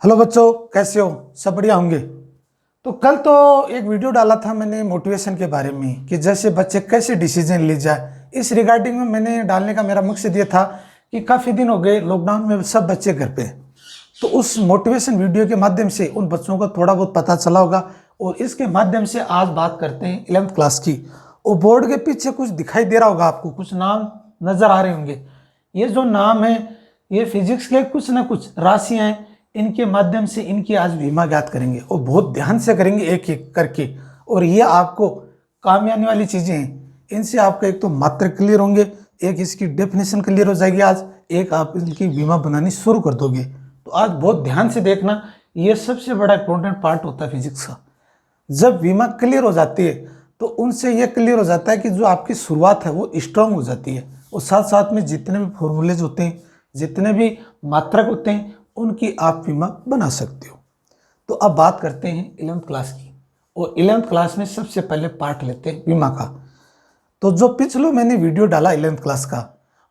Hello बच्चों, कैसे हो? सब बढ़िया होंगे। तो कल तो एक वीडियो डाला था मैंने मोटिवेशन के बारे में कि जैसे बच्चे कैसे डिसीजन ले जाए। इस रिगार्डिंग में मैंने डालने का मेरा मकसद ये था कि काफ़ी दिन हो गए लॉकडाउन में सब बच्चे घर पे, तो उस मोटिवेशन वीडियो के माध्यम से उन बच्चों को थोड़ा बहुत पता चला होगा। और इसके माध्यम से आज बात करते हैं 11th क्लास की। और बोर्ड के पीछे कुछ दिखाई दे रहा होगा आपको, कुछ नाम नज़र आ रहे होंगे। ये जो नाम है ये फिजिक्स के कुछ ना कुछ राशियाँ हैं, इनके माध्यम से इनकी आज बीमा ज्ञात करेंगे और बहुत ध्यान से करेंगे एक एक करके। और ये आपको काम आने वाली चीज़ें हैं, इनसे आपका एक तो मात्रा क्लियर होंगे, एक इसकी डेफिनेशन क्लियर हो जाएगी आज, एक आप इनकी बीमा बनानी शुरू कर दोगे। तो आज बहुत ध्यान से देखना, ये सबसे बड़ा इंपॉर्टेंट पार्ट होता है फिजिक्स का। जब बीमा क्लियर हो जाती है तो उनसे ये क्लियर हो जाता है कि जो आपकी शुरुआत है वो स्ट्रांग हो जाती है। और साथ साथ में जितने भी फॉर्मूलेज होते हैं, जितने भी मात्रक होते हैं, उनकी आप बीमा बना सकते हो। तो अब बात करते हैं 11th क्लास की। और 11th क्लास में सबसे पहले पार्ट लेते हैं बीमा का। तो जो पिछले मैंने वीडियो डाला 11th क्लास का,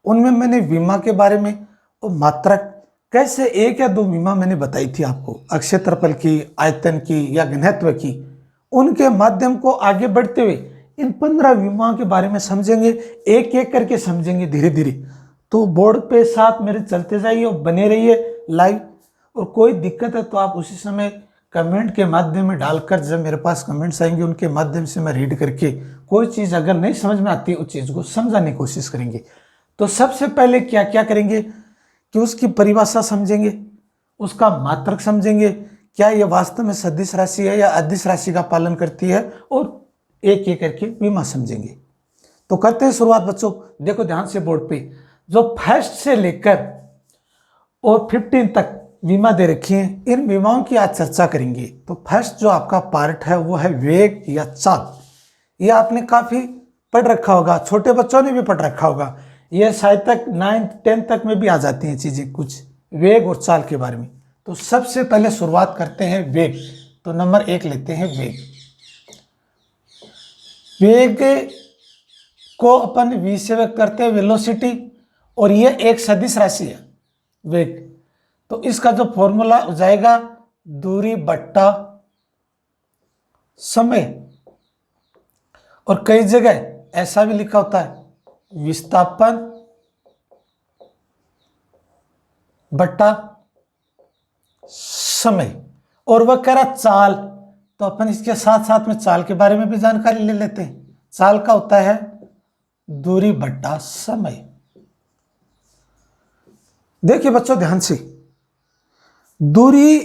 उनमें मैंने बीमा के बारे में और मात्रक कैसे एक या दो बीमा मैंने बताई थी आपको, अक्षय क्षेत्रफल की, आयतन की या घनत्व की। उनके माध्यम को आगे बढ़ते हुए इन 15 बीमाओं के बारे में समझेंगे, एक एक करके समझेंगे धीरे धीरे। तो बोर्ड पे साथ मेरे चलते जाइए और बने रहिए लाइव। और कोई दिक्कत है तो आप उसी समय कमेंट के माध्यम में डालकर, जब मेरे पास कमेंट्स आएंगे उनके माध्यम से मैं रीड करके कोई चीज़ अगर नहीं समझ में आती है उस चीज़ को समझाने की कोशिश करेंगे। तो सबसे पहले क्या क्या करेंगे कि उसकी परिभाषा समझेंगे, उसका मात्रक समझेंगे, क्या यह वास्तव में सदिश राशि है या अदिश राशि का पालन करती है, और एक एक करके बीमा समझेंगे। तो करते हैं शुरुआत बच्चों। देखो ध्यान से बोर्ड पे, जो फर्स्ट से लेकर और 15 तक बीमा दे रखी है, इन बीमाओं की आज चर्चा करेंगे। तो फर्स्ट जो आपका पार्ट है वो है वेग या चाल। ये आपने काफ़ी पढ़ रखा होगा, छोटे बच्चों ने भी पढ़ रखा होगा। ये शायद तक 9th 10th तक में भी आ जाती हैं चीज़ें, कुछ वेग और चाल के बारे में। तो सबसे पहले शुरुआत करते हैं वेग। तो नंबर 1 लेते हैं वेग। वेग को अपन v से व्यक्त करते हैं, वेलोसिटी, और ये एक सदिश राशि है वेग। तो इसका जो फॉर्मूला हो जाएगा दूरी बट्टा समय। और कई जगह ऐसा भी लिखा होता है विस्थापन बट्टा समय। और वह कह रहा चाल, तो अपन इसके साथ साथ में चाल के बारे में भी जानकारी ले लेते हैं। चाल का होता है दूरी बट्टा समय। देखिए बच्चों ध्यान से, दूरी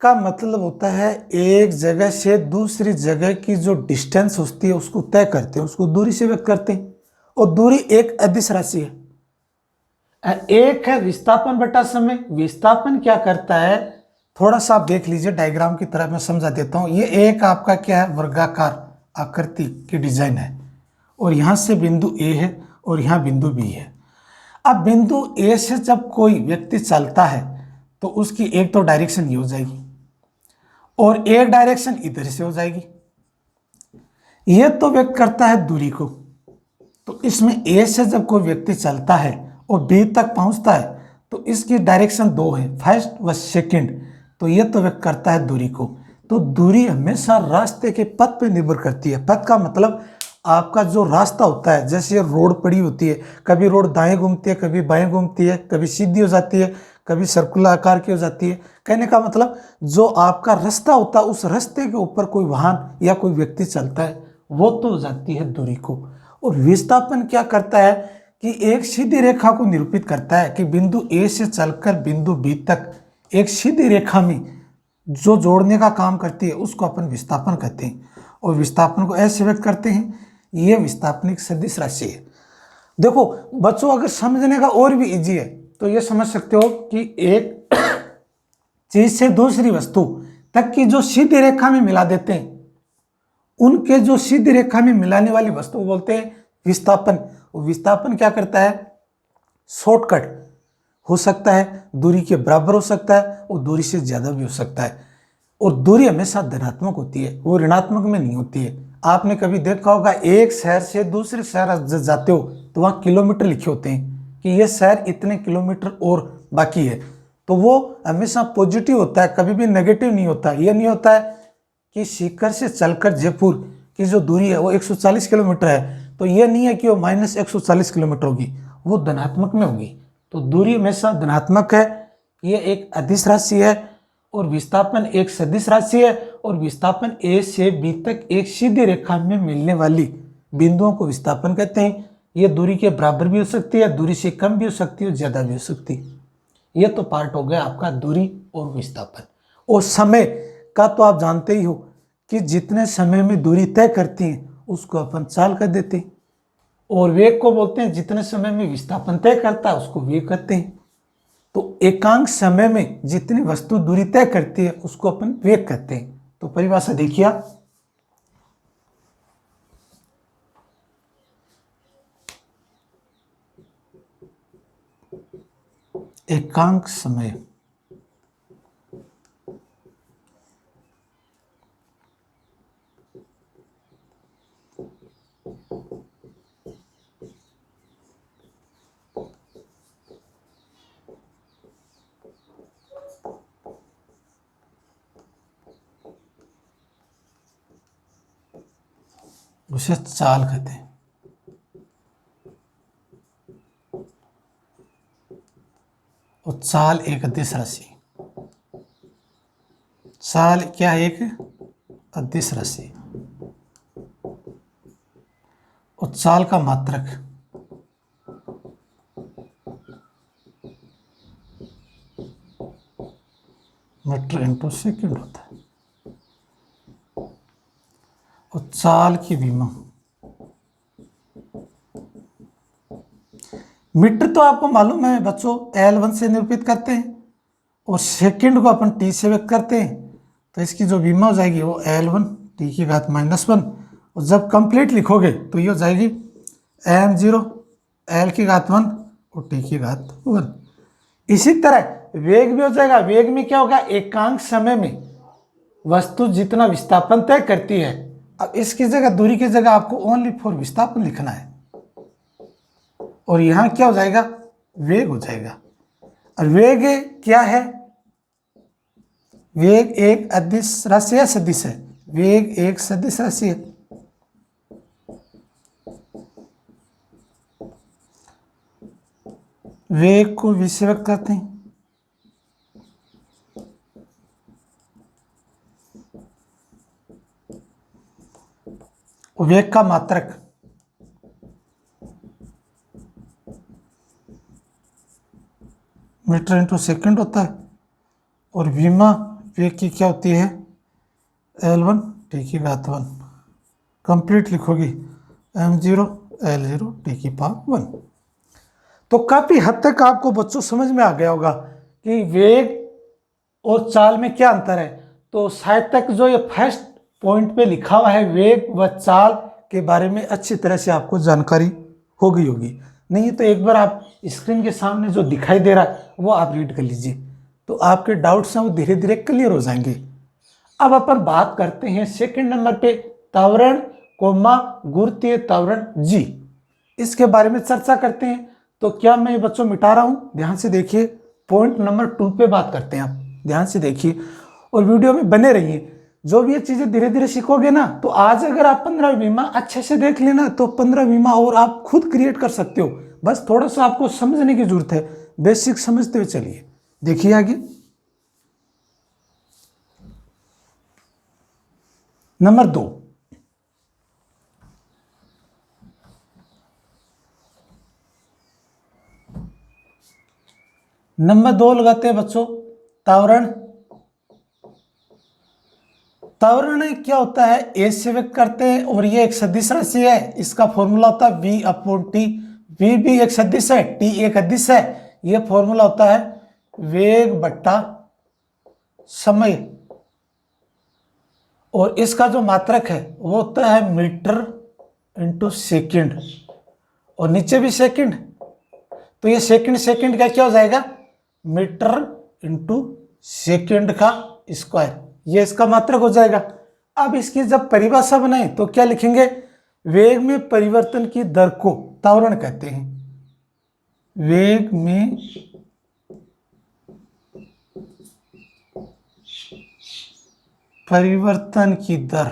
का मतलब होता है एक जगह से दूसरी जगह की जो डिस्टेंस होती है उसको तय करते हैं, उसको दूरी से व्यक्त करते हैं। और दूरी एक अदिश राशि है। एक है विस्थापन बटा समय। विस्थापन क्या करता है, थोड़ा सा आप देख लीजिए डायग्राम की तरह मैं समझा देता हूं। ये एक आपका क्या है, वर्गाकार आकृति की डिजाइन है, और यहां से बिंदु ए है और यहां बिंदु बी है। अब बिंदु ए से जब कोई व्यक्ति चलता है तो उसकी एक तो डायरेक्शन ये हो जाएगी और एक डायरेक्शन इधर से हो जाएगी। यह तो व्यक्त करता है दूरी को। तो इसमें ए से जब कोई व्यक्ति चलता है और बी तक पहुंचता है तो इसकी डायरेक्शन दो है, फर्स्ट व सेकंड। तो यह तो व्यक्त करता है दूरी को। तो दूरी हमेशा रास्ते के पथ पे निर्भर करती है। पथ का मतलब आपका जो रास्ता होता है, जैसे रोड पड़ी होती है, कभी रोड दाएं घूमती है, कभी बाएं घूमती है, कभी सीधी हो जाती है, कभी सर्कुलर आकार की हो जाती है। कहने का मतलब जो आपका रास्ता होता है उस रास्ते के ऊपर कोई वाहन या कोई व्यक्ति चलता है वो तो हो जाती है दूरी को। और विस्थापन क्या करता है कि एक सीधी रेखा को निरूपित करता है कि बिंदु ए से चलकर बिंदु बी तक एक सीधी रेखा में जो जोड़ने का काम करती है उसको अपन विस्थापन कहते हैं। और विस्थापन को ऐसे व्यक्त करते हैं, यह विस्थापनिक सदिश राशि है। देखो बच्चों, अगर समझने का और भी इजी है तो ये समझ सकते हो कि एक चीज से दूसरी वस्तु तक की जो सीधी रेखा में मिला देते हैं, उनके जो सीधी रेखा में मिलाने वाली वस्तु बोलते हैं विस्थापन। विस्थापन क्या करता है, शॉर्टकट हो सकता है, दूरी के बराबर हो सकता है और दूरी से ज्यादा भी हो सकता है। और दूरी हमेशा धनात्मक होती है, वो ऋणात्मक में नहीं होती है। आपने कभी देखा होगा एक शहर से दूसरे शहर जाते हो तो वहाँ किलोमीटर लिखे होते हैं कि ये शहर इतने किलोमीटर और बाकी है। तो तो वो हमेशा पॉजिटिव होता है, कभी भी नेगेटिव नहीं होता। ये नहीं होता है कि सीकर से चलकर जयपुर की जो दूरी है वो 140 किलोमीटर है, तो ये नहीं है कि वो -140 किलोमीटर होगी, वो धनात्मक में होगी। तो दूरी हमेशा धनात्मक है। ये एक अदिश राशि है और विस्थापन एक सदिश राशि है, और विस्थापन ए से बी तक एक सीधी रेखा में मिलने वाली बिंदुओं को विस्थापन कहते हैं। ये दूरी के बराबर भी हो सकती है, दूरी से कम भी हो सकती है, ज़्यादा भी हो सकती है। ये तो पार्ट हो गया आपका दूरी और विस्थापन। और समय का तो आप जानते ही हो कि जितने समय में दूरी तय करती है उसको अपन चाल कर देते हैं, और वेग को बोलते हैं जितने समय में विस्थापन तय करता है उसको वेग कहते हैं। तो एकांक समय में जितनी वस्तु दूरी तय करती है उसको अपन वेग कहते हैं। तो परिभाषा देखिए आप, एकांक समय उसे चाल कहते हैं। और चाल एक अदिश राशि, चाल क्या है? एक अदिश राशि। और चाल का मात्रक मीटर इंटू सेकंड होता है। और चाल की विमा, मीटर तो आपको मालूम है बच्चों L1 से निरूपित करते हैं, और सेकंड को अपन T से व्यक्त करते हैं। तो इसकी जो विमा हो जाएगी वो L1 T की घात -1, और जब कंप्लीट लिखोगे तो ये हो जाएगी m0 L की घात 1 और T की घात 1। इसी तरह वेग भी हो जाएगा। वेग में क्या होगा? एकांक समय में वस्तु जितना विस्थापन तय करती है। अब इसकी जगह, दूरी की जगह आपको ओनली फॉर विस्थापन लिखना है, और यहां क्या हो जाएगा? वेग हो जाएगा। और वेग क्या है? वेग एक अदिश राशि या सदिश है? वेग एक सदिश राशि है। वेग को v से व्यक्त करते हैं। वेग का मात्रक मीटर इंटू सेकंड होता है, और विमा वेग की क्या होती है? L1 T की घात 1। कंप्लीट लिखोगे m0 L0 T की पावर 1। तो काफी हद तक आपको बच्चों समझ में आ गया होगा कि वेग और चाल में क्या अंतर है। तो शायद तक जो ये फर्स्ट पॉइंट पे लिखा हुआ है वेग व चाल के बारे में अच्छी तरह से आपको जानकारी हो गई होगी। नहीं तो एक बार आप स्क्रीन के सामने जो दिखाई दे रहा है वो आप रीड कर लीजिए, तो आपके डाउट्स हैं वो धीरे धीरे क्लियर हो जाएंगे। अब अपन बात करते हैं सेकंड नंबर पे त्वरण कोमा गुरुत्वीय त्वरण जी, इसके बारे में चर्चा करते हैं। तो क्या मैं बच्चों मिटा रहा हूं? ध्यान से देखिए, पॉइंट नंबर 2 पे बात करते हैं। आप ध्यान से देखिए और वीडियो में बने रहिए। जो भी ये चीजें धीरे धीरे सीखोगे ना, तो आज अगर आप 15 बीमा अच्छे से देख लेना तो 15 बीमा और आप खुद क्रिएट कर सकते हो। बस थोड़ा सा आपको समझने की जरूरत है, बेसिक समझते हुए चलिए। देखिए आगे नंबर 2, नंबर 2 लगाते हैं बच्चों त्वरण। त्वरण क्या होता है? ए से व्यक्त करते हैं, और ये एक सदिश राशि है। इसका फॉर्मूला होता है v/t। v भी एक सदिश है, t एक अदिश है। ये फॉर्मूला होता है वेग बट्टा समय, और इसका जो मात्रक है वो होता है मीटर इंटू सेकेंड, और नीचे भी सेकेंड। तो ये सेकेंड सेकेंड का क्या हो जाएगा? मीटर इंटू सेकेंड का स्क्वायर, ये इसका मात्रक हो जाएगा। अब इसकी जब परिभाषा बनाए तो क्या लिखेंगे? वेग में परिवर्तन की दर को त्वरण कहते हैं। वेग में परिवर्तन की दर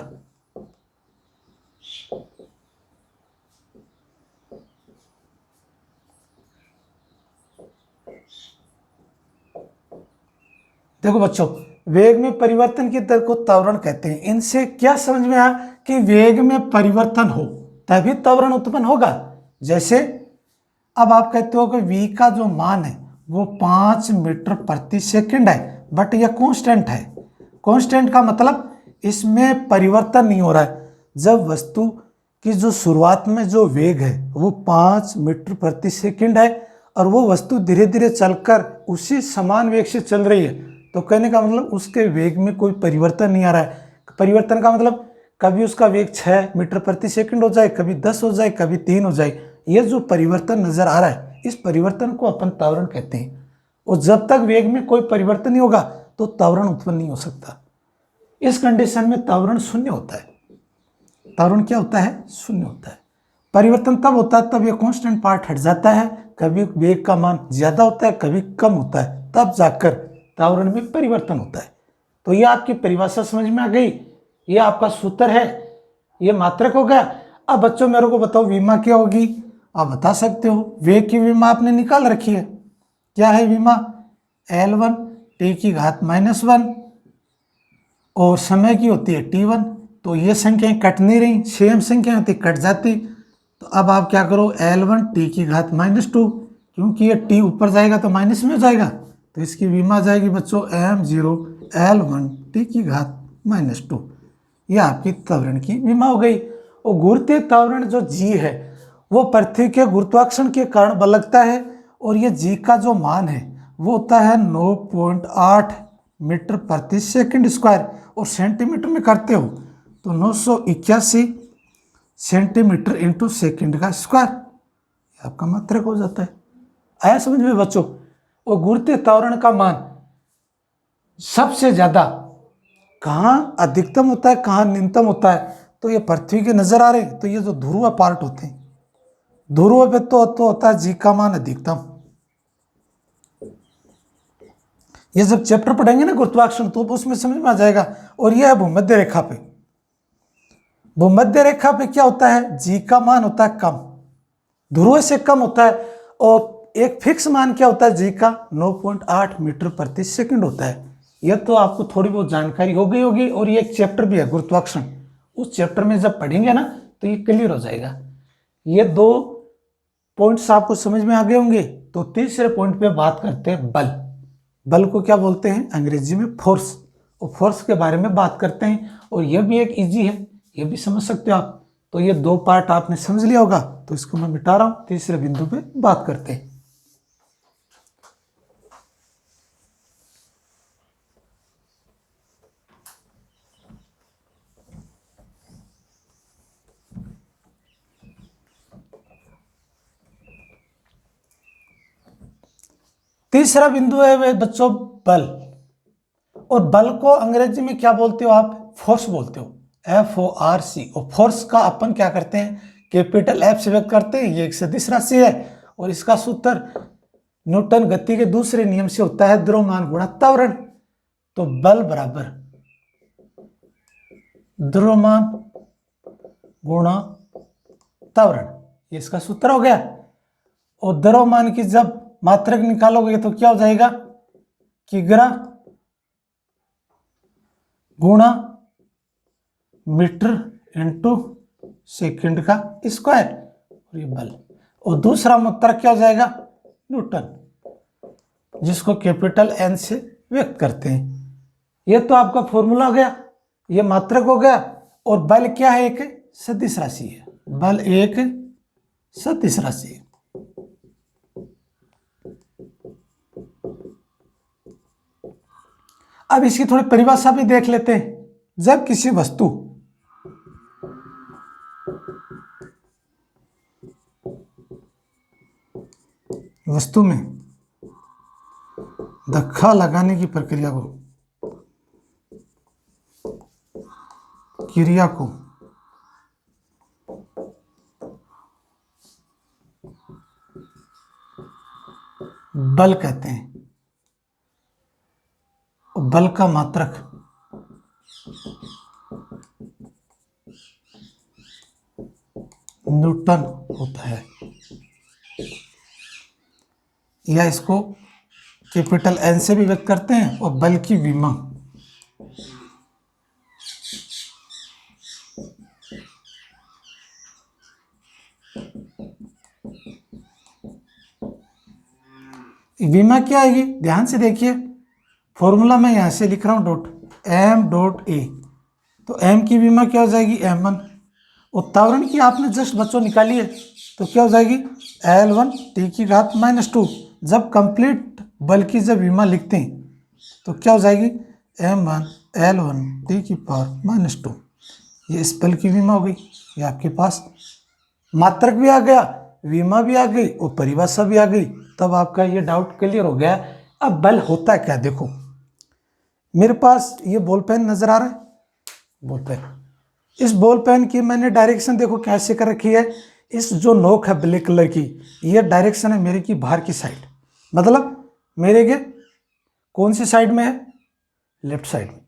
देखो बच्चों, वेग में परिवर्तन की दर को त्वरण कहते हैं। इनसे क्या समझ में आया कि वेग में परिवर्तन हो तभी त्वरण उत्पन्न होगा। जैसे अब आप कहते हो कि v का जो मान है वो 5 मीटर प्रति सेकंड है, बट यह कांस्टेंट है। कांस्टेंट का मतलब इसमें परिवर्तन नहीं हो रहा है। जब वस्तु की जो शुरुआत में जो वेग है वो 5 मीटर प्रति सेकंड है और वो वस्तु धीरे धीरे चलकर उसी समान वेग से चल रही है, तो कहने का मतलब उसके वेग में कोई परिवर्तन नहीं आ रहा है। परिवर्तन का मतलब कभी उसका वेग 6 मीटर प्रति सेकंड हो जाए, कभी 10 हो जाए, कभी 3 हो जाए। ये जो परिवर्तन नजर आ रहा है, इस परिवर्तन को अपन त्वरण कहते हैं। और जब तक वेग में कोई परिवर्तन नहीं होगा तो त्वरण उत्पन्न नहीं हो सकता। इस कंडीशन में त्वरण शून्य होता है। त्वरण क्या होता है? शून्य होता है। परिवर्तन तब होता है तब ये कांस्टेंट पार्ट हट जाता है, कभी वेग का मान ज्यादा होता है, कभी कम होता है, तब जाकर त्वरण में परिवर्तन होता है। तो ये आपकी परिभाषा समझ में आ गई, ये आपका सूत्र है, ये मात्रक हो गया। अब बच्चों मेरे को बताओ विमा क्या होगी? आप बता सकते हो। वेग की विमा आपने निकाल रखी है। क्या है विमा? L1 t की घात -1 और समय की होती है t1। तो ये संख्याएं कट नहीं रही, सेम संख्या होती कट जाती। तो अब आप क्या करो, L1 t की घात -2, क्योंकि ये t ऊपर जाएगा तो माइनस में हो जाएगा, तो इसकी विमा जाएगी बच्चों m0 L1 t की घात -2। यह आपकी त्वरण की विमा हो गई। और घूर्ते त्वरण जो g है वो पृथ्वी के गुरुत्वाकर्षण के कारण बल लगता है, और ये g का जो मान है वो होता है 9.8 मीटर प्रति सेकंड स्क्वायर, और सेंटीमीटर में करते हो तो 981 सेंटीमीटर इंटू सेकंड का स्क्वायर आपका मात्रक हो जाता है। आया समझ में बच्चों? और घूर्ते त्वरण का मान सबसे ज्यादा कहाँ अधिकतम होता है, कहाँ न्यूनतम होता है? तो ये पृथ्वी के नजर आ रहे हैं, तो ये जो ध्रुव पार्ट होते हैं, ध्रुव पे तो होता है जी का मान अधिकतम। ये जब चैप्टर पढ़ेंगे ना गुरुत्वाकर्षण, तो उसमें समझ में आ जाएगा। और यह है भूमध्य रेखा पे। भूमध्य रेखा पे क्या होता है? जी का मान होता है कम, ध्रुव से कम होता है। और एक फिक्स मान क्या होता है जी का? 9.8 मीटर प्रति सेकंड होता है। यह तो आपको थोड़ी बहुत जानकारी हो गई होगी। और ये एक चैप्टर भी है गुरुत्वाकर्षण, उस चैप्टर में जब पढ़ेंगे ना तो ये क्लियर हो जाएगा। ये दो पॉइंट्स आपको समझ में आ गए होंगे। तो तीसरे पॉइंट पे बात करते हैं बल। बल को क्या बोलते हैं? अंग्रेजी में फोर्स। और फोर्स के बारे में बात करते हैं, और यह भी एक इजी है, यह भी समझ सकते हो आप। तो ये दो पार्ट आपने समझ लिया होगा, तो इसको मैं मिटा रहा हूं। तीसरे बिंदु पे बात करते हैं। तीसरा बिंदु है बच्चों बल। और बल को अंग्रेजी में क्या बोलते हो आप? फोर्स बोलते हो, FORC। और फोर्स का अपन क्या करते हैं? कैपिटल F से व्यक्त करते हैं। ये एक सदिश राशि है, और इसका सूत्र न्यूटन गति के दूसरे नियम से होता है, द्रव्यमान गुणा त्वरण। तो बल बराबर द्रव्यमान गुणा त्वरण, ये इसका सूत्र हो गया। और द्रव्यमान की जब मात्रक निकालोगे तो क्या हो जाएगा? किग्रा गुणा मीटर इंटू सेकंड का स्क्वायर, और ये बल। और दूसरा मात्रक क्या हो जाएगा? न्यूटन, जिसको कैपिटल N से व्यक्त करते हैं। ये तो आपका फॉर्मूला हो गया, ये मात्रक हो गया। और बल क्या है? एक सदिश राशि है। बल एक सदिश राशि है। अब इसकी थोड़ी परिभाषा भी देख लेते हैं। जब किसी वस्तु में धक्का लगाने की प्रक्रिया को, क्रिया को बल कहते हैं। बल का मात्रक न्यूटन होता है, या इसको कैपिटल एन से भी व्यक्त करते हैं, और बल की विमा विमा क्या आएगी, ध्यान से देखिए, फॉर्मूला मैं यहां से लिख रहा हूं डॉट एम डॉट ए, तो एम की विमा क्या हो जाएगी m1, और त्वरण की आपने जस्ट बच्चों निकाली है, तो क्या हो जाएगी L1 टी की घात -2। जब कंप्लीट बल की जब विमा लिखते हैं तो क्या हो जाएगी m1 L1 टी की पावर -2। ये इस बल की विमा हो गई, ये आपके पास मात्रक भी आ गया, विमा भी आ गई और परिभाषा भी आ गई। तब आपका ये डाउट क्लियर हो गया। अब बल होता है क्या, देखो मेरे पास ये बॉल पेन नजर आ रहा है, बॉल पेन, इस बॉल पेन की मैंने डायरेक्शन देखो कैसे कर रखी है, इस जो नोक है ब्लैक कलर की, ये डायरेक्शन है मेरे की बाहर की साइड, मतलब मेरे के कौन सी साइड में है, लेफ्ट साइड में।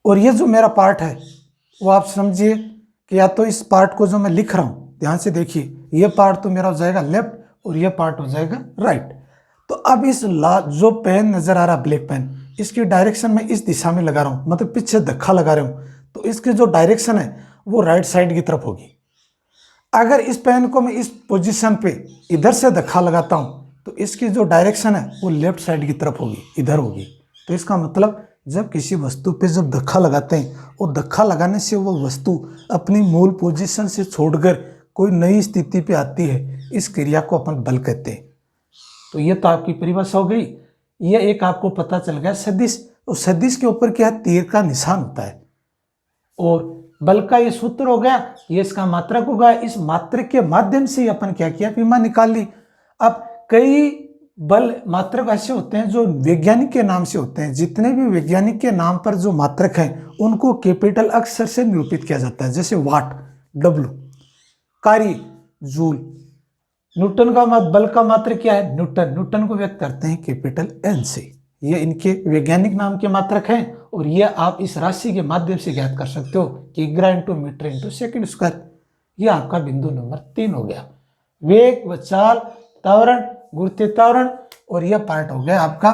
और ये जो मेरा पार्ट है वो आप समझिए कि या तो इस पार्ट को जो मैं लिख रहा हूँ, ध्यान से देखिए, ये पार्ट तो मेरा हो जाएगा लेफ्ट और ये पार्ट हो जाएगा राइट। तो अब इस जो पेन नजर आ रहा है ब्लैक पेन, इसकी डायरेक्शन मैं इस दिशा में लगा रहा हूँ, मतलब पीछे धक्का लगा रहा हूँ, तो इसकी जो डायरेक्शन है वो राइट साइड की तरफ होगी। अगर इस पेन को मैं इस पोजीशन पे इधर से धक्का लगाता हूँ तो इसकी जो डायरेक्शन है वो लेफ्ट साइड की तरफ होगी, इधर होगी। तो इसका मतलब जब किसी वस्तु पे जब धक्का लगाते हैं और धक्का लगाने से वो वस्तु अपनी मूल पोजीशन से छोड़कर कोई नई स्थिति पे आती है, इस क्रिया को अपन बल कहते हैं। तो ये तो आपकी परिभाषा हो गई। ये एक आपको पता चल गया सदिश, और सदिश के ऊपर क्या है, तीर का निशान होता है, और बल का ये सूत्र हो गया, ये इसका मात्रक होगा। इस मात्रक के माध्यम से अपन क्या किया, विमा निकाल ली। अब कई बल मात्रक ऐसे होते हैं जो वैज्ञानिक के नाम से होते हैं, जितने भी वैज्ञानिक के नाम पर जो मात्रक हैं उनको कैपिटल अक्षर से निरूपित किया जाता है, जैसे वाट W, कार्य जूल, न्यूटन का बल का मात्रक क्या है, न्यूटन, न्यूटन को व्यक्त करते हैं कैपिटल N से। ये इनके वैज्ञानिक नाम के मात्रक हैं, और ये आप इस राशि के माध्यम से ज्ञात कर सकते हो कि ग्राम × मीटर × सेकंड स्क्वायर। ये आपका बिंदु नंबर 3 हो गया, वेग व चाल, त्वरण, गुरुत्वीय त्वरण, और यह पार्ट हो गया आपका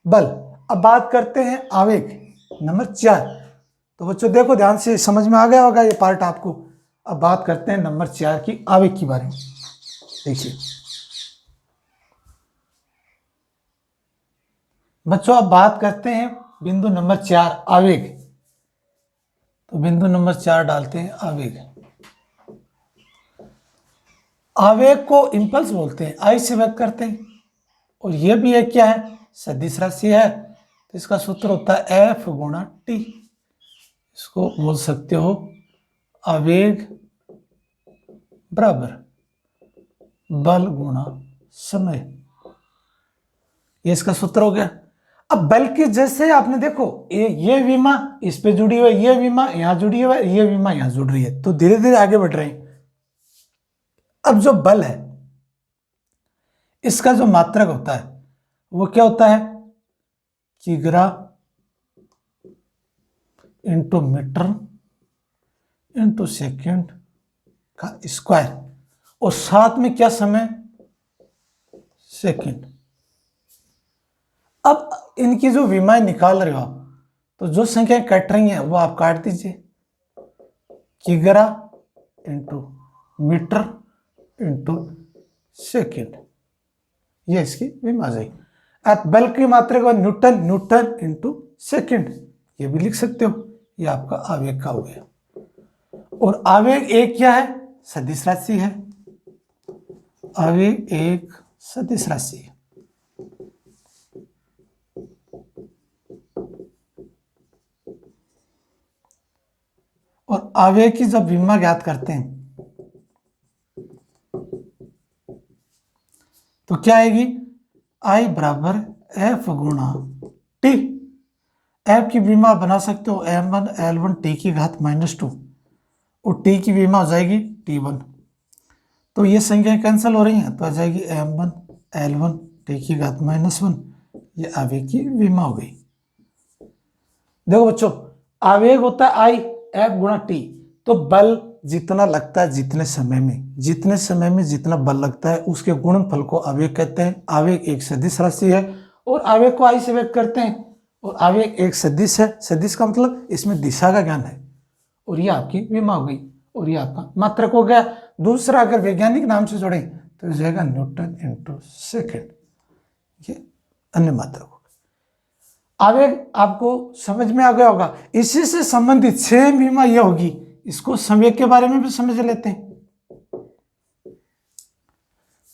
बल। अब बात करते हैं आवेग नंबर 4। तो बच्चों देखो ध्यान से, समझ में आ गया होगा ये पार्ट आपको। अब बात करते हैं नंबर 4 की, आवेग के बारे में। देखिए बच्चों, अब बात करते हैं बिंदु नंबर 4 आवेग। तो बिंदु नंबर 4 डालते हैं आवेग। आवेग को इंपल्स बोलते हैं, आई से व्यक्त करते हैं, और यह भी एक क्या है, सदिश राशि है। तो इसका सूत्र होता है F × T। इसको बोल सकते हो आवेग बराबर बल × समय, ये इसका सूत्र हो गया। अब बल की जैसे आपने देखो, ये विमा इस पे जुड़ी हुई है, ये विमा यहां जुड़ी हुई है, ये विमा यहां जुड़ रही है, तो धीरे धीरे आगे बढ़ रहे हैं। अब जो बल है इसका जो मात्रक होता है वो क्या होता है, किग्रा × मीटर × सेकंड का स्क्वायर, और साथ में क्या समय, सेकंड। अब इनकी जो विमाएं निकाल रहे हो आप, तो जो संख्याएं कट रही हैं वो आप काट दीजिए, किग्रा × मीटर × सेकंड, ये इसकी विमा जाएगी। अब बल की मात्रा को न्यूटन, न्यूटन × सेकंड, ये भी लिख सकते हो। ये आपका आवेग का हो गया। और आवेग एक क्या है, सदिश राशि है। आवेग एक सदिश राशि है। और आवेग की जब विमा ज्ञात करते हैं तो क्या आएगी, I बराबर F × T। F की विमा बना सकते हो m1 L1 T की घात -2, और T की विमा हो जाएगी T1। तो ये संख्याएं कैंसिल हो रही हैं, तो आ जाएगी m1 L1 T की घात -1। ये आवेग की विमा हो गई। देखो बच्चों, आवेग होता है I F × T, तो बल जितना लगता है जितने समय में जितना बल लगता है उसके गुणनफल को आवेग कहते हैं। आवेग एक सदिश राशि है और आवेग को आई से व्यक्त करते हैं। और आवेग एक सदिश है, सदिश का मतलब इसमें दिशा का ज्ञान है। और ये आपकी विमा हो गई और ये आपका मात्रक हो गया। दूसरा अगर वैज्ञानिक नाम से जोड़े तो हो जाएगा न्यूटन इंटू सेकेंड, ये अन्य मात्रक होगा। आवेग आपको समझ में आ गया होगा। इसी से संबंधित सेम विमा यह होगी। इसको संवेग के बारे में भी समझ लेते हैं।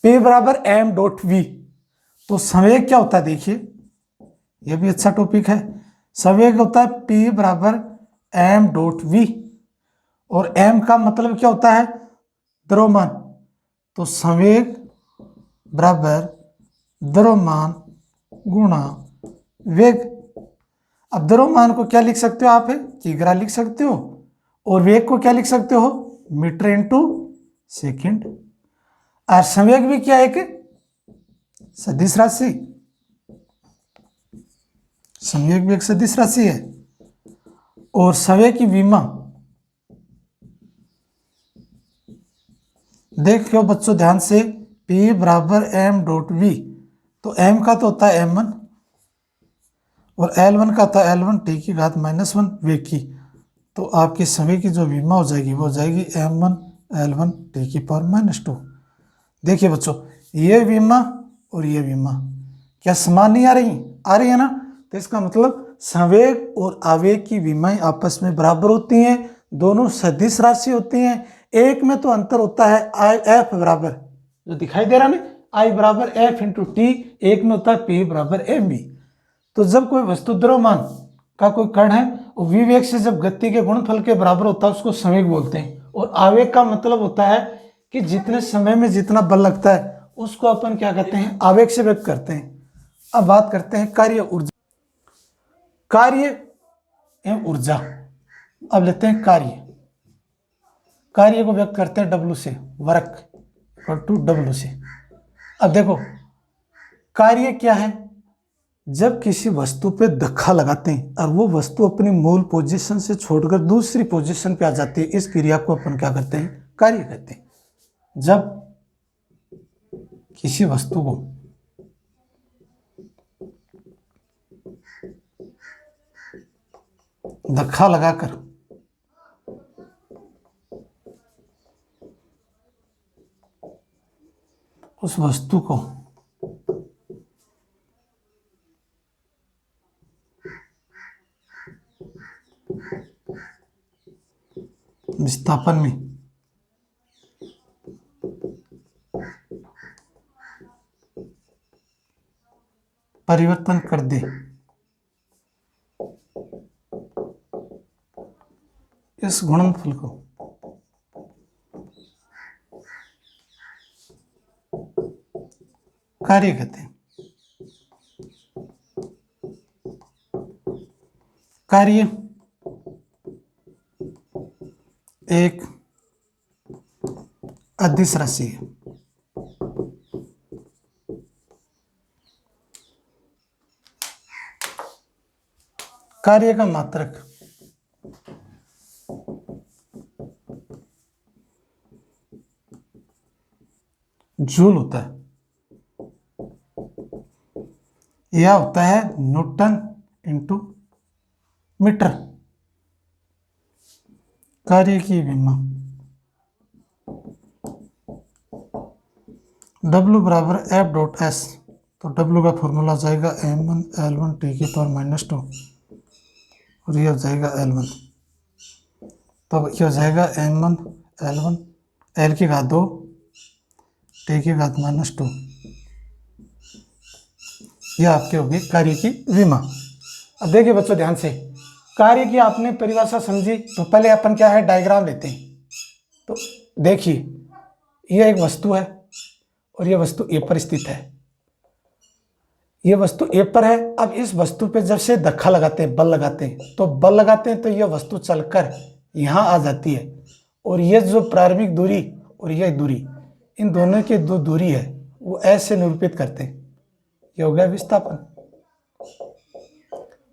P बराबर m डॉट वी। तो संवेग क्या होता है देखिए, यह भी अच्छा टॉपिक है। संवेग होता है P बराबर m डॉट वी और m का मतलब क्या होता है, द्रव्यमान। तो संवेग बराबर द्रव्यमान गुणा वेग। अब द्रव्यमान को क्या लिख सकते हो आप, किग्रा लिख सकते हो, और वेग को क्या लिख सकते हो, मीटर इंटू सेकेंड। और संवेग भी क्या है, एक सदिश राशि। संवेग भी एक सदिश राशि है। और संवेग की विमा देखियो बच्चों ध्यान से, P बराबर m डॉट वी। तो m का तो होता है m1 और L1 का होता है L1 टी की घात -1 वेग की। तो आपकी संवेग की जो विमा हो जाएगी वो हो जाएगी m1 L1 टी की पावर -2। देखिए बच्चों, ये विमा और ये विमा क्या समान नहीं आ रही है ना। तो इसका मतलब संवेग और आवेग की विमाएं आपस में बराबर होती हैं, दोनों सदिश राशि होती हैं। एक में तो अंतर होता है आई एफ बराबर, जो दिखाई दे रहा ना, आई बराबर एफ इंटू टी। एक में होता है P बराबर एम बी। तो जब कोई वस्तु द्रव्यमान का कोई कण है और विवेग से जब गति के गुणनफल के बराबर होता है उसको संवेग बोलते हैं। और आवेग का मतलब होता है कि जितने समय में जितना बल लगता है उसको अपन क्या कहते हैं, आवेग से व्यक्त करते हैं। अब बात करते हैं कार्य ऊर्जा, कार्य एवं ऊर्जा। अब लेते हैं कार्य को व्यक्त करते हैं W से, वर्क इक्वल टू W से। अब देखो कार्य क्या है, जब किसी वस्तु पे धक्का लगाते हैं और वो वस्तु अपनी मूल पोजीशन से छोड़कर दूसरी पोजीशन पे आ जाती है, इस क्रिया को अपन क्या करते हैं, कार्य कहते हैं। जब किसी वस्तु को धक्का लगाकर उस वस्तु को विस्थापन में परिवर्तन कर दे, इस गुणनफल को कार्य कहते हैं। कार्य एक अदिश राशि है। कार्य का मात्रक जूल होता है, यह होता है न्यूटन इंटू मीटर। कार्य की विमा W बराबर F डॉट एस। तो W का फॉर्मूला हो जाएगा m1 L1 टी की पावर -2 और ये हो जाएगा L1। तो ये हो जाएगा m1 L1 L की घात 2 टी की घात -2। यह आपके होगी कार्य की विमा। अब देखिए बच्चों ध्यान से, कार्य की आपने परिभाषा समझी तो पहले अपन क्या है, डायग्राम लेते हैं। तो देखिए यह एक वस्तु है और यह वस्तु ए पर स्थित है, यह वस्तु ए पर है। अब इस वस्तु पे जब से धक्का लगाते हैं, बल लगाते हैं, तो बल लगाते हैं तो यह वस्तु चलकर यहाँ आ जाती है। और यह जो प्रारंभिक दूरी और यह दूरी, इन दोनों की जो दूरी है वो ऐसे निरूपित करते हैं। यह हो गया विस्थापन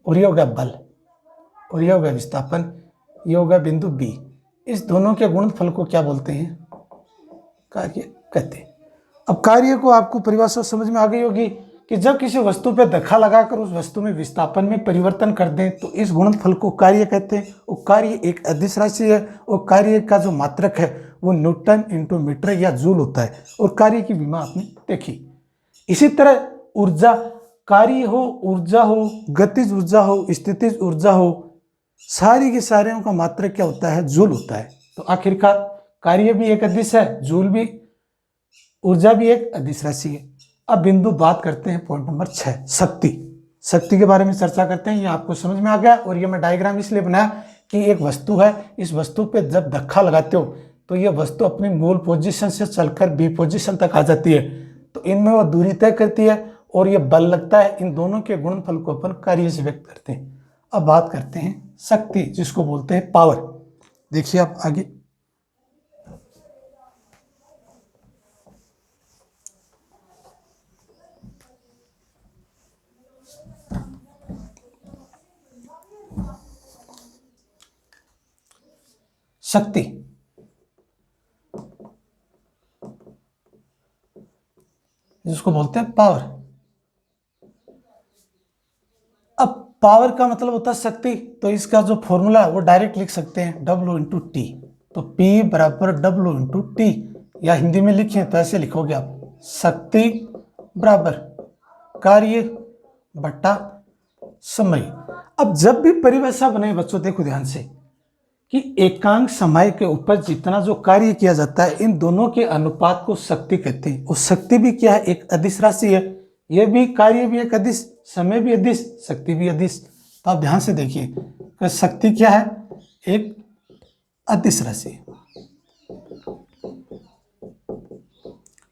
और यह हो गया बल और यह हो गया विस्थापन, यह हो गया बिंदु बी। इस दोनों के गुणनफल को क्या बोलते हैं? कार्य कहते हैं। अब कार्य को आपको परिभाषा समझ में आ गई होगी कि जब किसी वस्तु पे धक्का लगाकर उस वस्तु में विस्थापन में परिवर्तन कर दें तो इस गुणनफल को कार्य कहते हैं। और कार्य एक अदिश राशि है और कार्य का जो मात्रक है वो न्यूटन इंटू मीटर या जूल होता है और कार्य की विमा आपने देखी। इसी तरह ऊर्जा, कार्य हो, ऊर्जा हो, गतिज ऊर्जा हो, स्थितिज ऊर्जा हो, सारी के सारे का मात्रक क्या होता है? जूल होता है। तो आखिरकार कार्य भी एक अदिश है, जूल भी, ऊर्जा भी एक अदिश राशि है। अब बिंदु बात करते हैं पॉइंट नंबर 6, शक्ति। शक्ति के बारे में चर्चा करते हैं। ये आपको समझ में आ गया और ये मैं डायग्राम इसलिए बनाया कि एक वस्तु है, इस वस्तु पे जब धक्का लगाते हो तो ये वस्तु अपनी मूल पोजीशन से चलकर बी पोजीशन तक आ जाती है, तो इनमें वो दूरी तय करती है और ये बल लगता है। इन दोनों के गुणनफल को अपन कार्य से व्यक्त करते हैं। अब बात करते हैं शक्ति, जिसको बोलते हैं पावर। देखिए आप आगे, शक्ति जिसको बोलते हैं पावर। अब पावर का मतलब होता है शक्ति, तो इसका जो फॉर्मूला है वो डायरेक्ट लिख सकते हैं W इंटू टी। तो P बराबर W इंटू टी, या हिंदी में लिखें तो ऐसे लिखोगे आप, शक्ति बराबर कार्य बटा समय। अब जब भी परिभाषा बने बच्चों, देखो ध्यान से कि एकांक समय के ऊपर जितना जो कार्य किया जाता है, इन दोनों के अनुपात को शक्ति कहते हैं। और शक्ति भी क्या है? एक अदिश राशि है। यह भी कार्य भी एक अदिश, समय भी अदिश, शक्ति भी अदिश। तो आप ध्यान से देखिए कि शक्ति क्या है? एक अदिश राशि,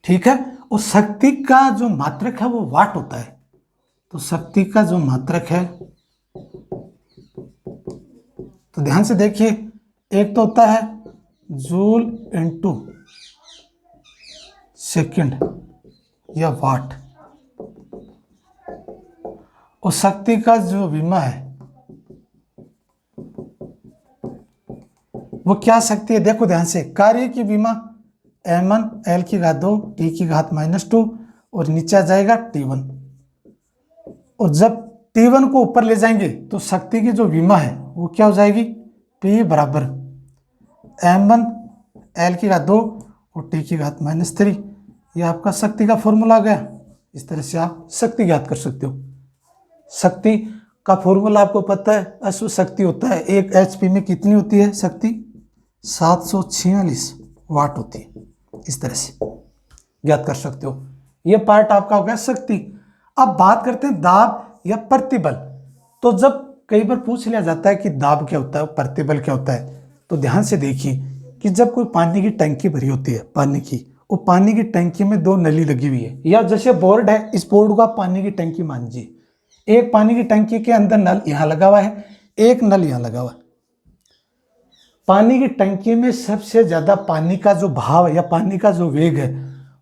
ठीक है। और शक्ति का जो मात्रक है वो वाट होता है। तो शक्ति का जो मात्रक है, तो ध्यान से देखिए, एक तो होता है जूल इंटू सेकंड या वाट, और शक्ति का जो विमा है वो क्या शक्ति है? देखो ध्यान से, कार्य की विमा m1 l की घात 2 t की घात -2 और नीचे आ जाएगा t1। और जब t1 को ऊपर ले जाएंगे तो शक्ति की जो विमा है वो क्या हो जाएगी? p बराबर m1 l की घात 2 और t की घात -3। ये आपका शक्ति का फॉर्मूला आ गया। इस तरह से आप शक्ति ज्ञात कर सकते हो। शक्ति का फॉर्मूला आपको पता है, अश्व शक्ति होता है। 1 HP में कितनी होती है शक्ति? 746 वाट होती है। इस तरह से ज्ञात कर सकते हो। ये पार्ट आपका हो गया शक्ति। अब बात करते हैं दाब या प्रतिबल। तो जब कई बार पूछ लिया जाता है कि दाब क्या होता है, प्रतिबल क्या होता है, तो ध्यान से देखिए कि जब कोई पानी की टंकी भरी होती है, पानी की, वो पानी की टंकी में 2 नली लगी हुई है, या जैसे बोर्ड है, इस बोर्ड को आप पानी की टंकी मान लीजिए। एक पानी की टंकी के अंदर नल यहां लगा हुआ है, एक नल यहां लगा हुआ है। पानी की टंकी में सबसे ज्यादा पानी का जो भाव या पानी का जो वेग है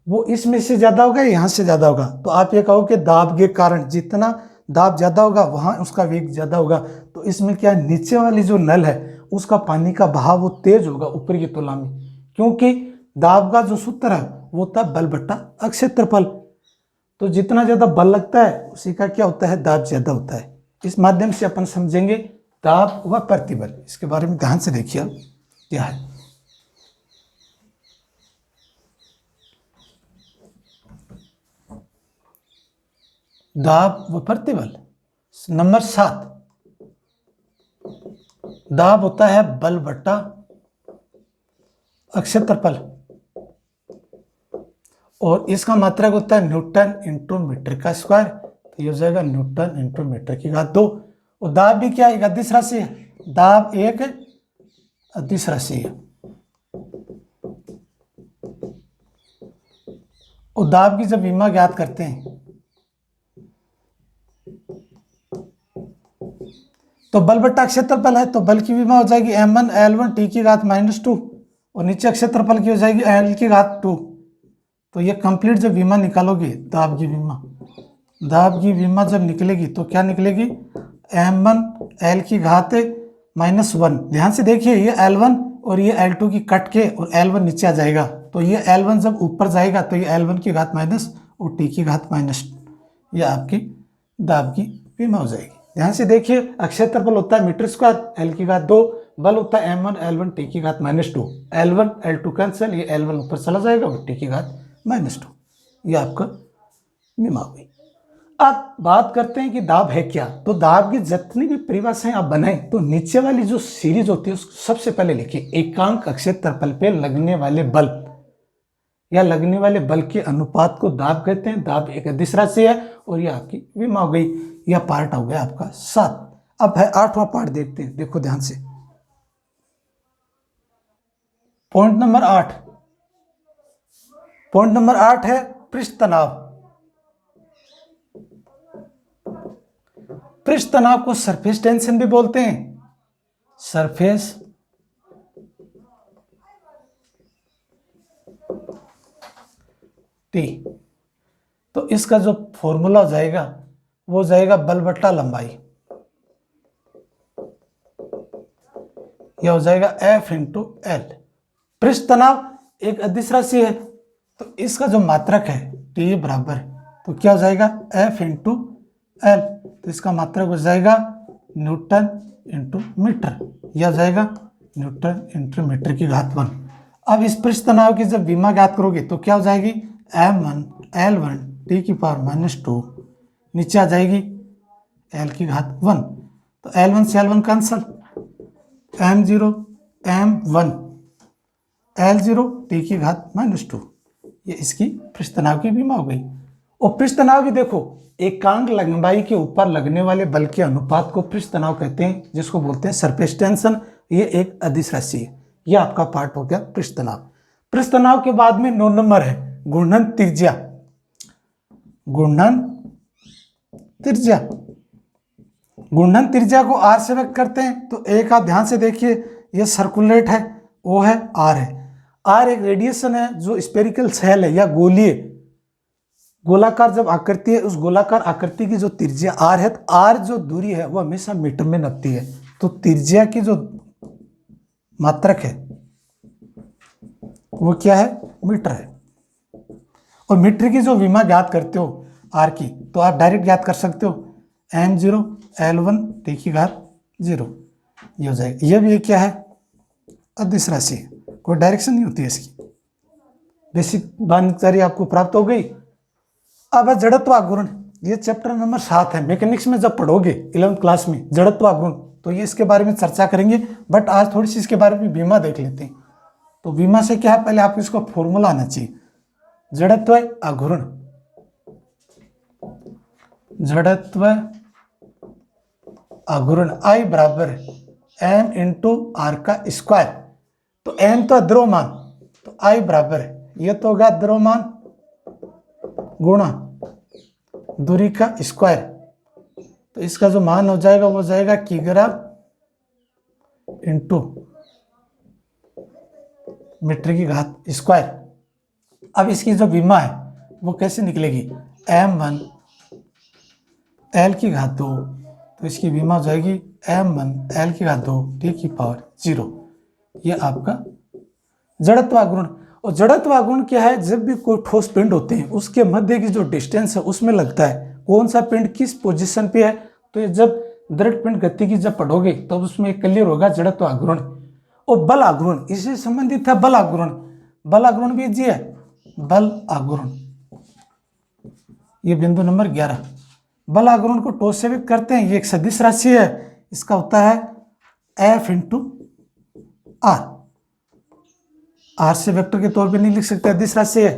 वो इसमें से ज्यादा होगा, यहां से ज्यादा होगा। तो आप ये कहो कि दाब के कारण जितना दाब ज्यादा होगा वहां उसका वेग ज्यादा होगा। तो इसमें क्या, नीचे वाली जो नल है उसका पानी का बहाव वो तेज होगा ऊपर की तुलना में, क्योंकि दाब का जो सूत्र है वो होता है बल बटा अक्षेत्रफल। तो जितना ज्यादा बल लगता है उसी का क्या होता है, दाब ज्यादा होता है। इस माध्यम से अपन समझेंगे दाब व प्रतिबल। इसके बारे में ध्यान से देखिए क्या है। दाब व प्रतिबल। नंबर 7, दाब होता है बल बटा अक्षेत्रफल और इसका मात्रक होता है न्यूटन इंटू मीटर का स्क्वायर। तो ये हो जाएगा न्यूटन इंटू मीटर की घात 2। और दाब भी क्या है, एक अदिश राशि है। दाब एक अदिश राशि है। और दाब की जब विमा ज्ञात करते हैं तो बल बटा क्षेत्रफल है, तो बल की विमा हो जाएगी m1 l1 t की घात -2 और नीचे क्षेत्रफल की हो जाएगी l की घात 2। तो ये कंप्लीट जब विमा निकालोगे, दाब की विमा जब निकलेगी तो क्या निकलेगी, m1 l की घात -1। ध्यान से देखिए, ये L1 और ये L2 की कट के और L1 नीचे आ जाएगा, तो ये L1 जब ऊपर जाएगा तो ये L1 की घात माइनस और T की घात माइनस, ये आपकी दाब की विमा हो जाएगी। ध्यान से देखिए, अक्षेत्र बल होता है मीटर स्क्वायर, L की घात 2, बल होता है M1 L1 T की घात -2, L1 L2 कैंसिल, ये L1 ऊपर चला जाएगा और T की घात -2, ये आपका विमा हुई। अब बात करते हैं कि दाब है क्या। तो दाब की जितनी भी परिभाषाएं आप बनाए, तो नीचे वाली जो सीरीज होती है उसको सबसे पहले लिखिए। एकांक अक्षेत्रफल पे लगने वाले बल या लगने वाले बल के अनुपात को दाब कहते हैं। दाब एक अदिश राशि है और ये आपकी विमा हो गई। यह पार्ट हो गया आपका 7। अब है 8वां पार्ट, देखते हैं, देखो ध्यान से। पॉइंट नंबर 8, पॉइंट नंबर 8 है पृष्ठ तनाव। पृष्ठ तनाव को सरफेस टेंशन भी बोलते हैं, सरफेस टी। तो इसका जो फॉर्मूला हो जाएगा वो जाएगा बल बटा लंबाई, यह हो जाएगा F इंटू एल। पृष्ठ तनाव एक अदिश राशि है, तो इसका जो मात्रक है T बराबर, तो क्या हो जाएगा F इंटू एल। तो इसका मात्रक हो जाएगा न्यूटन इंटू मीटर, यह हो जाएगा न्यूटन इंटू मीटर की घात 1। अब इस पृष्ठ तनाव की जब विमा ज्ञात करोगे तो क्या हो जाएगी M1 L1 T की पावर -2, नीचे आ जाएगी L की घात 1। तो L1 से L1 cancel, M0 M1 L0 T की घात -2, ये इसकी पृष्ठ तनाव की विमा हो गई। और पृष्ठ तनाव भी देखो, एकांक लंबाई के ऊपर लगने वाले बल के अनुपात को पृष्ठ तनाव कहते हैं, जिसको बोलते हैं सरफेस टेंशन। ये एक अदिश राशि है। यह आपका पार्ट हो गया पृष्ठ तनाव। पृष्ठ तनाव के बाद में 9 नंबर है घूर्णन त्रिज्या। घूर्णन त्रिज्या, घूर्णन त्रिज्या को R से व्यक्त करते हैं। तो एक आप ध्यान से देखिए, ये सर्कुलेट है, O है, R है। R एक रेडिएशन है जो स्पेरिकल शेल है या गोलीय गोलाकार जब आकृति है, उस गोलाकार आकृति की जो त्रिज्या R है, तो R जो दूरी है वो हमेशा मीटर में नापती है। तो त्रिज्या की जो मात्रक है वो क्या है, मीटर है। और मीटर की जो विमा ज्ञात करते हो R की, तो आप डायरेक्ट ज्ञात कर सकते हो M0 L1 T की घात 0, ये हो जाएगा। ये भी क्या है, अदिश राशि है, कोई डायरेक्शन नहीं होती है इसकी। बेसिक जानकारी आपको प्राप्त हो गई। अब है जड़त्व आघूर्ण। ये चैप्टर नंबर 7 है। मैकेनिक्स में जब पढ़ोगे 11th क्लास में जड़त्व आघूर्ण, तो ये इसके बारे में चर्चा करेंगे। बट आज थोड़ी सी इसके बारे में बीमा देख लेते हैं। तो बीमा से क्या है, पहले आपको इसको फॉर्मूला आना चाहिए। जड़त्व आघूर्ण, जड़त्व आघूर्ण I बराबर M इंटू R का स्क्वायर। तो M तो द्रव्यमान, तो I बराबर ये तो होगा द्रव्यमान गुणा दूरी का स्क्वायर। तो इसका जो मान हो जाएगा वो जाएगा किग्रा इंटू मीटर की घात स्क्वायर। अब इसकी जो विमा है वो कैसे निकलेगी, M1 L की घात 2, तो इसकी विमा हो जाएगी M1 L की घात 2 T की पावर 0। ये आपका जड़त्व आघूर्ण। और जड़त्व आघूर्ण क्या है, जब भी कोई ठोस पिंड होते हैं उसके मध्य की जो डिस्टेंस है उसमें लगता है कौन सा पिंड किस पोजीशन पे है। तो ये जब दृढ़ पिंड गति की जब पढ़ोगे तब तो उसमें क्लियर होगा जड़त्व आघूर्ण। और बल आघूर्ण इससे संबंधित है। बल आघूर्ण, बल आघूर्ण भी जी है, बल आघूर्ण, ये बिंदु नंबर 11। बल आघूर्ण को ठोस से व्यक्त करते हैं। ये एक सदिश राशि है, इसका होता है F इंटू R। R से वेक्टर के तौर पे नहीं लिख सकते, अदिश राशि है।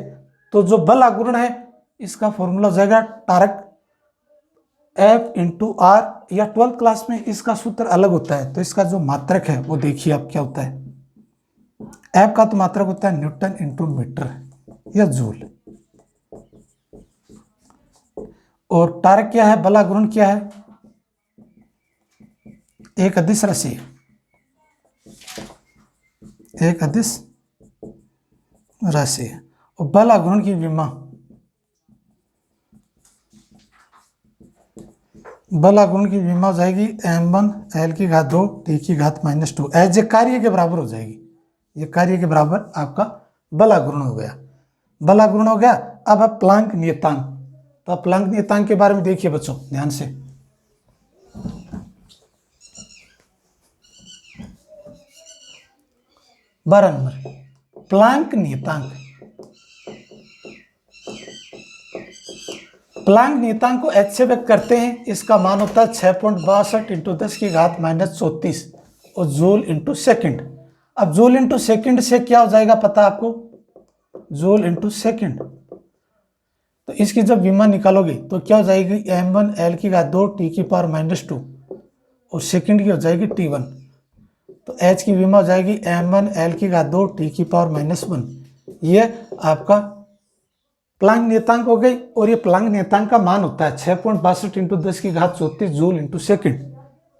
तो जो बल आघूर्ण है इसका फॉर्मूला हो जाएगा टारक F इंटू R, या 12th क्लास में इसका सूत्र अलग होता है। तो इसका जो मात्रक है वो देखिए आप क्या होता है। F का तो मात्रक होता है न्यूटन इंटू मीटर या जूल। और टारक क्या है, बल आघूर्ण क्या है, एक अदिश राशि है, एक अदिश राशि है। और बल आघूर्ण की विमा बल आघूर्ण की विमा हो जाएगी m1 l की घात 2 t की घात -2 एज ए कार्य के बराबर हो जाएगी। ये कार्य के बराबर आपका बल आघूर्ण हो गया। बल आघूर्ण हो गया। अब प्लांक नियतांक, तो आप प्लांक नियतांक के बारे में देखिए बच्चों ध्यान से। बारह नंबर प्लांक नियतांक। प्लांक नियतांक को h से व्यक्त करते हैं। इसका मान होता है 6.62 इंटू 10 की घात -34 और जूल इंटू सेकेंड। अब जूल इंटू सेकेंड से क्या हो जाएगा पता आपको, जूल इंटू सेकेंड। तो इसकी जब विमा निकालोगे तो क्या हो जाएगी m1 l की घात 2 t की पावर -2 और सेकेंड की हो जाएगी t1। तो h की विमा हो जाएगी m1 l की घात 2 t की पावर -1। ये आपका प्लांक नियतांक हो गई। और ये प्लांक नियतांक का मान होता है 6.62 इंटू 10 की घात 34 जूल इंटू सेकेंड।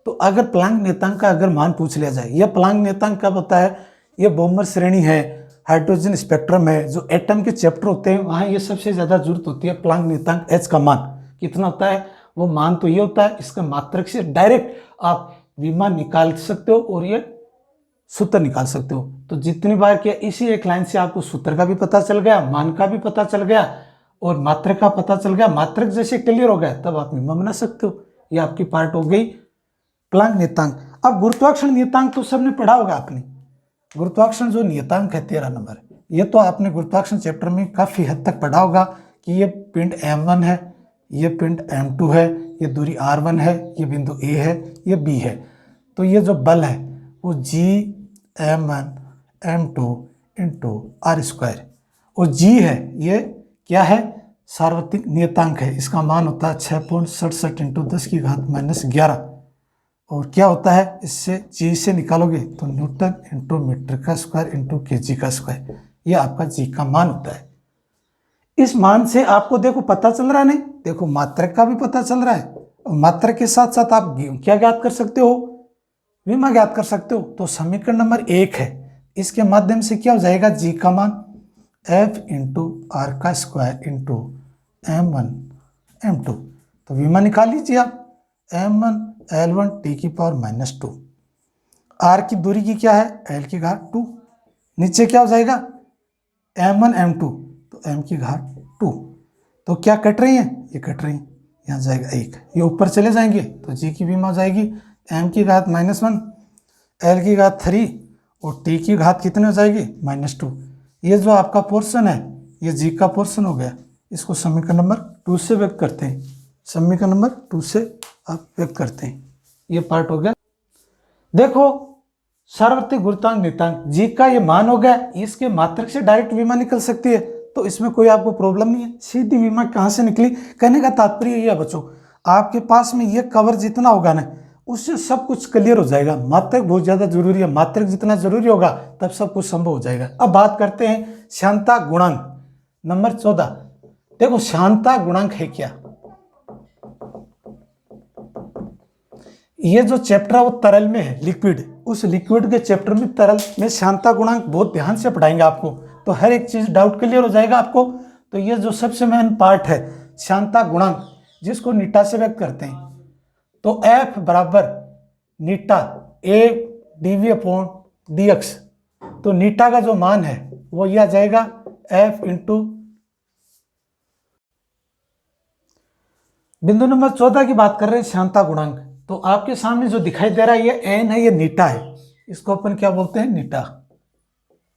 तो अगर प्लांक नियतांक का अगर मान पूछ लिया जाए, यह प्लांक नियतांक कब होता है, ये बोमर श्रेणी है, हाइड्रोजन स्पेक्ट्रम है, जो एटम के चैप्टर होते हैं वहाँ ये सबसे ज़्यादा जरूरत होती है। प्लांक नियतांक h का मान कितना होता है, वो मान तो ये होता है, इसका मात्रक से डायरेक्ट आप विमा निकाल सकते हो और ये सूत्र निकाल सकते हो। तो जितनी बार किया इसी एक लाइन से आपको सूत्र का भी पता चल गया, मान का भी पता चल गया और मात्रक का पता चल गया। मात्रक जैसे क्लियर हो गया तब आप विमा बना सकते हो। ये आपकी पार्ट हो गई प्लांक नियतांक। अब गुरुत्वाकर्षण नियतांक तो सबने पढ़ा होगा आपने। गुरुत्वाकर्षण जो नियतांक है 13 नंबर, ये तो आपने गुरुत्वाकर्षण चैप्टर में काफ़ी हद तक पढ़ा होगा कि ये पिंड m1 है, ये पिंड m2 है, ये दूरी r1 है, ये बिंदु a है, ये b है। तो ये जो बल है वो G(m1 m2) into r square, और G है ये क्या है, सार्वत्रिक नियतांक है। इसका मान होता है 6.67 इंटू 10 की घात -11। और क्या होता है, इससे G से निकालोगे तो न्यूटन इंटू मीटर का स्क्वायर इंटू kg का स्क्वायर, ये आपका G का मान होता है। इस मान से आपको देखो पता चल रहा है, नहीं देखो मात्रक का भी पता चल रहा है और मात्रक के साथ साथ आप क्या ज्ञात कर सकते हो, विमा ज्ञात कर सकते हो। तो समीकरण नंबर 1 है, इसके माध्यम से क्या हो जाएगा, G का मान F इंटू आर का स्क्वायर इंटू m1 m2। तो विमा निकाल लीजिए आप, m1 l1 t की पावर -2, r की दूरी की क्या है l की घात 2, नीचे क्या हो जाएगा m1 m2 तो m की घात 2। तो क्या कट रही हैं, ये कट रही हैं, यहाँ जाएगा 1, ये ऊपर चले जाएंगे तो G की विमा हो जाएगी m की घात -1 l की घात 3 और t की घात कितने हो जाएगी -2। ये जो आपका पोर्शन है ये G का पोर्शन हो गया। इसको समीकरण नंबर 2 से व्यक्त करते हैं, समीकरण नंबर 2 से आप व्यक्त करते हैं। ये पार्ट हो गया। देखो सार्वत्रिक गुरुत्वाकर्षण नियतांक G का ये मान हो गया, इसके मात्रक से डायरेक्ट विमा निकल सकती है, तो इसमें कोई आपको प्रॉब्लम नहीं है। सीधी विमा कहाँ से निकली, कहने का तात्पर्य ये है बच्चों, आपके पास में ये कवर जितना होगा ना उससे सब कुछ क्लियर हो जाएगा। मात्रक बहुत ज़्यादा जरूरी है, मात्रक जितना जरूरी होगा तब सब कुछ संभव हो जाएगा। अब बात करते हैं श्यानता गुणांक नंबर 14। देखो श्यानता गुणांक है क्या, ये जो चैप्टर है वो तरल में है, लिक्विड, उस लिक्विड के चैप्टर में तरल में श्यानता गुणांक बहुत ध्यान से पढ़ाएंगे आपको, तो हर एक चीज डाउट क्लियर हो जाएगा आपको। तो ये जो सबसे मेन पार्ट है श्यानता गुणांक, जिसको नीटा से व्यक्त करते हैं, तो F बराबर नीटा A dV/dx। तो नीटा का जो मान है वो यह आ जाएगा F इंटू, बिंदु नंबर 14 की बात कर रहे हैं श्यानता गुणांक। तो आपके सामने जो दिखाई दे रहा है ये n है, ये नीटा है, इसको अपन क्या बोलते हैं, नीटा,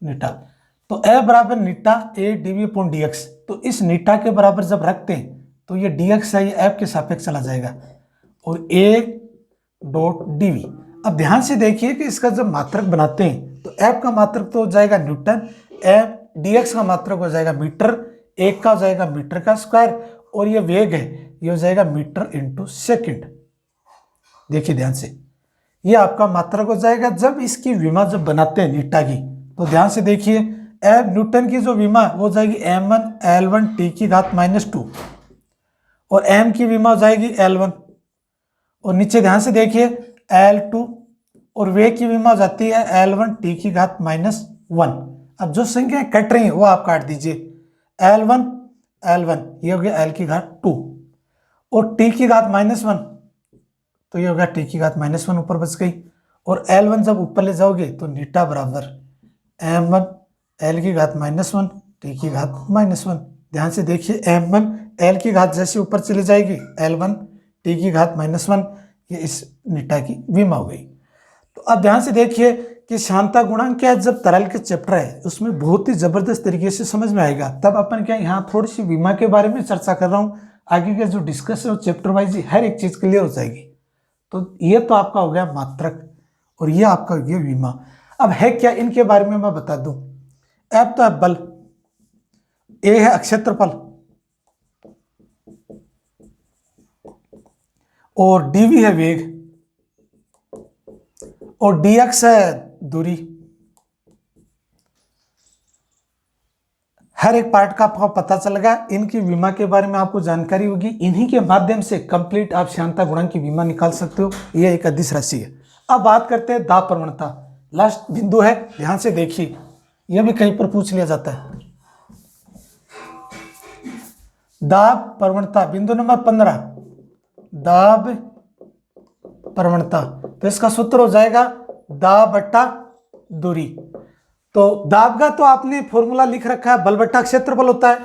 नीटा। तो F बराबर नीटा A dV/dx। तो इस नीटा के बराबर जब रखते हैं तो ये dx है, ये F के सापेक्ष चला जाएगा और A.dv। अब ध्यान से देखिए कि इसका जब मात्रक बनाते हैं तो F का मात्रक तो हो जाएगा न्यूटन, dx का मात्रक हो जाएगा मीटर, 1 का हो जाएगा मीटर का स्क्वायर और ये वेग है ये हो जाएगा मीटर इंटू सेकेंड। देखिए ध्यान से, ये आपका मात्रक हो जाएगा जब इसकी विमा जब बनाते हैं नीटा की। तो ध्यान से देखिए, F न्यूटन की जो विमा वो जाएगी m1 l1 t की घात -2 और m की विमा हो जाएगी l1 और नीचे ध्यान से देखिए L2 और वेग की विमा हो जाती है L1 t की घात -1। अब जो संख्याएं कट रही हैं वो आप काट दीजिए, L1 L1 ये हो गया L की घात 2 और t की घात -1 तो ये होगा टी की घात -1 ऊपर बच गई। और L1 जब ऊपर ले जाओगे तो नीटा बराबर m1 L की घात -1 टी की घात -1। ध्यान से देखिए m1 L की घात जैसे ऊपर चली जाएगी L1 टी की घात -1, ये इस नीटा की विमा हो गई। तो अब ध्यान से देखिए कि शांता गुणांक क्या है, जब तरल के चैप्टर है उसमें बहुत ही जबरदस्त तरीके से समझ में आएगा। तब अपन क्या यहाँ थोड़ी सी विमा के बारे में चर्चा कर रहा हूँ, आगे का जो डिस्कस है वो चैप्टर वाइज हर एक चीज क्लियर हो जाएगी। तो ये तो आपका हो गया मात्रक और ये आपका हो गया विमा। अब है क्या इनके बारे में मैं बता दूं। F तो है बल, ए है अक्षेत्रफल और dv है वेग और dx है दूरी। हर एक पार्ट का आपको पता चलेगा, इनकी विमा के बारे में आपको जानकारी होगी। इन्हीं के माध्यम से कंप्लीट आप शांता गुणांक की विमा निकाल सकते हो। यह एक अदिश राशि है। अब बात करते हैं दाब प्रवणता, लास्ट बिंदु है। ध्यान से देखिए, यह भी कहीं पर पूछ लिया जाता है। दाब प्रवणता बिंदु नंबर 15, दाब प्रवणता। तो इसका सूत्र हो जाएगा दाब बट्टा दूरी। तो दाब का तो आपने फॉर्मूला लिख रखा है, बल बट्टा क्षेत्रफल होता है।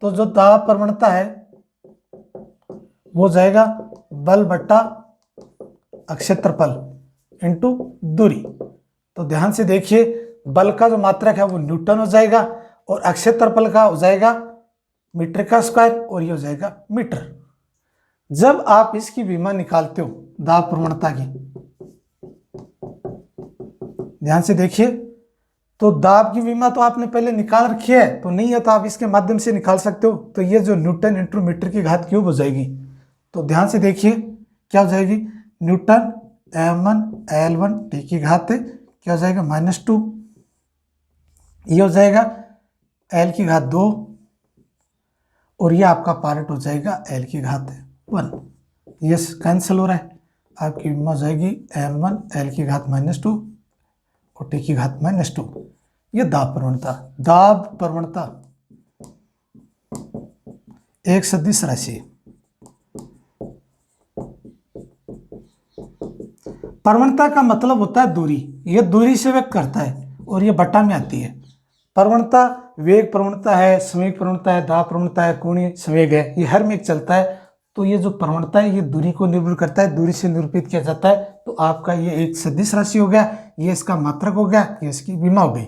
तो जो दाब प्रवणता है वो जाएगा बल बट्टा क्षेत्रफल इनटू दूरी। तो ध्यान से देखिए, बल का जो मात्रक है वो न्यूटन हो जाएगा और क्षेत्रफल का हो जाएगा मीटर का स्क्वायर और ये हो जाएगा मीटर। जब आप इसकी विमा निकालते हो दाब प्रवणता की, ध्यान से देखिए, तो दाब की विमा तो आपने पहले निकाल रखी है, तो नहीं है तो आप इसके माध्यम से निकाल सकते हो। तो ये जो न्यूटन इंटू मीटर की घात क्यूब हो जाएगी। तो ध्यान से देखिए क्या हो जाएगी, न्यूटन m1 L1 टी की घात क्या हो जाएगा -2, ये हो जाएगा L की घात 2 और ये आपका पार्ट हो जाएगा L की घात 1। ये कैंसिल हो रहा है, आपकी विमा हो जाएगी m1 L की घात -2 और टी की घात -2। ये दाब प्रवणता। दाब प्रवणता एक सदिश राशि। प्रवणता का मतलब होता है दूरी, ये दूरी से व्यक्त करता है और ये बट्टा में आती है। प्रवणता वेग प्रवणता है, संवेग प्रवणता है, दाब प्रवणता है, कोणीय संवेग है, ये हर में एक चलता है। तो ये जो प्रवणता है ये दूरी को निर्भर करता है, दूरी से निरूपित किया जाता है। तो आपका ये एक सदिश राशि हो गया, ये इसका मात्रक हो गया, ये इसकी विमा हो गई।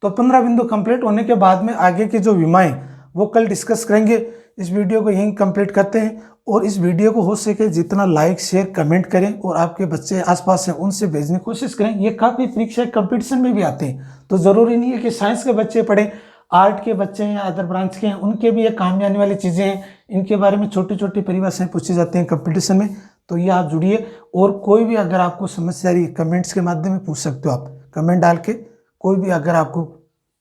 तो 15 बिंदु कंप्लीट होने के बाद में आगे की जो विमाएं वो कल डिस्कस करेंगे। इस वीडियो को यहीं कंप्लीट करते हैं और इस वीडियो को हो सके जितना लाइक शेयर कमेंट करें और आपके बच्चे आसपास हैं उनसे भेजने की कोशिश करें। ये काफ़ी परीक्षा कंपटीशन में भी आते हैं, तो ज़रूरी नहीं है कि साइंस के बच्चे पढ़ें, आर्ट के बच्चे हैं या अदर ब्रांच के हैं, उनके भी ये काम में आने वाली चीज़ें हैं। इनके बारे में छोटी छोटी परिभाषाएं पूछी जाती हैं कंपटीशन में। तो ये आप जुड़िए और कोई भी अगर आपको समस्या आ रही है कमेंट्स के माध्यम में पूछ सकते हो। आप कमेंट डाल के कोई भी अगर आपको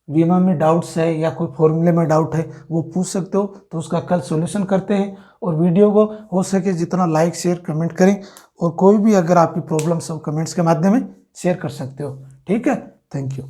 विमा में डाउट्स है या कोई फॉर्मूले में डाउट है वो पूछ सकते हो, तो उसका कल सॉल्यूशन करते हैं। और वीडियो को हो सके जितना लाइक शेयर कमेंट करें और कोई भी अगर आपकी प्रॉब्लम्स हो कमेंट्स के माध्यम में शेयर कर सकते हो। ठीक है, थैंक यू।